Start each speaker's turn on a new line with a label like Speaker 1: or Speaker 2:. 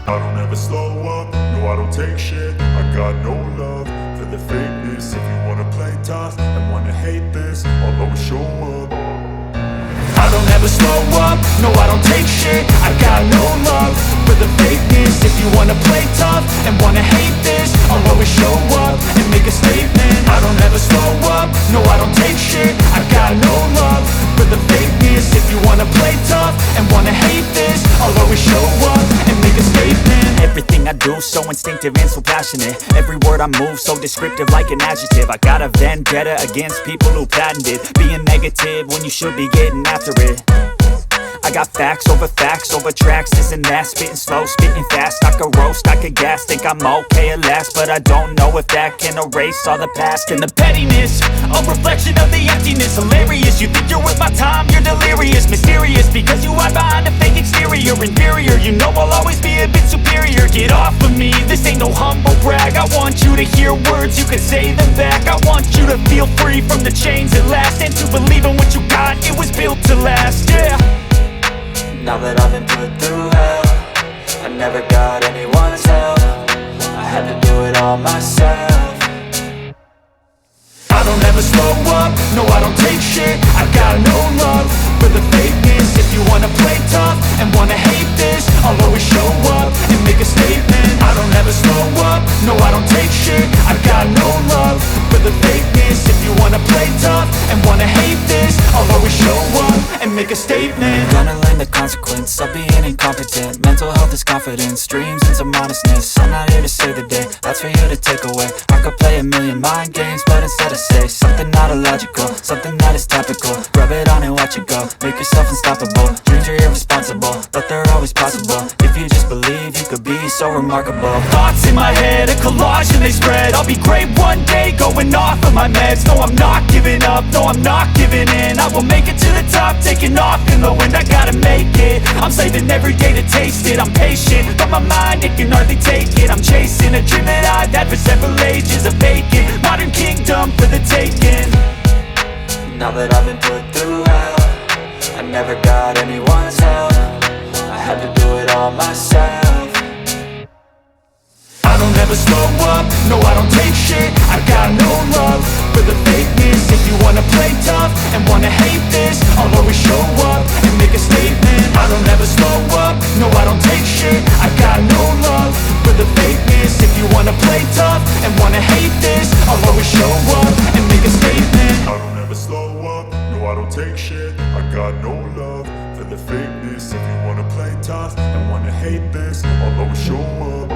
Speaker 1: I don't ever slow up, no I don't take shit. I got no love for the fakeness. If you wanna play tough and wanna hate this, I'll always show up. I don't ever slow up, no I don't take shit. I got no love for the fakeness. If you wanna play tough and wanna hate this, I'll always show up and make a statement. I don't ever slow up, no I don't take shit. I got no love for the fakeness. If you wanna play tough and wanna hate this, I'll always show up and make a statement.
Speaker 2: Everything I do so instinctive and so passionate. Every word I move so descriptive like an adjective. I got a vendetta against people who patented being negative when you should be getting after it. I got facts over tracks, this and that. Spitting slow, spitting fast. I could roast, I could gas. Think I'm okay at last, but I don't know if that can erase all the past. And the pettiness, a reflection of the emptiness. Hilarious, you think you're worth my time, you're delirious. Mysterious, because you hide behind a fake exterior. Inferior, you know I'll always be a bit superior. Get off of me, this ain't no humble brag. I want you to hear words, you can say them back. I want you to feel free from the chains at last, and to believe in what you got, it was built to last, yeah.
Speaker 3: Now that I've been put through hell, I never got anyone's help. I had to do it all myself.
Speaker 1: I don't ever slow up, no I don't take shit. I got no love for the fakeness. If you wanna play tough and wanna hate this, I'll always show up and make a statement. I don't ever slow up, no I don't take shit. I got no love for the fakeness. If you wanna play tough and wanna hate this, I'll always show up and make a statement.
Speaker 3: Gonna learn the consequence of being incompetent. Mental health is confidence, dreams and some modestness. I'm not here to save the day, that's for you to take away. I could play a million mind games, but instead I say something not illogical, something that is topical. Rub it on and watch it go, make yourself unstoppable. Dreams are irresponsible, but they're always possible. If you just believe, you could be so remarkable.
Speaker 2: Thoughts in my head, a collage and they spread. I'll be great one day, going off of my meds. No, I'm not giving up, no, I'm not giving in. I will make it to the top, taking off in the wind. I gotta make it, I'm saving every day to taste it. I'm patient, but my mind, it can hardly take it. I'm chasing a dream that I've had for several ages. A vacant, modern kingdom for the taking.
Speaker 3: Now that I've been put through hell, I never got anyone's help. I had to do it all myself.
Speaker 1: I don't ever slow up, no I don't take shit. I got no love for the fakeness. If you wanna play tough and wanna hate this, I'll always show up and make a statement. I don't ever slow up, no I don't take shit. I got no love for the fakeness. If you wanna play tough and wanna hate this, I'll always show up and make a statement. I don't ever slow up, no I don't take shit. I got no love for the fakeness. If you wanna play tough and wanna hate this, I'll always show up.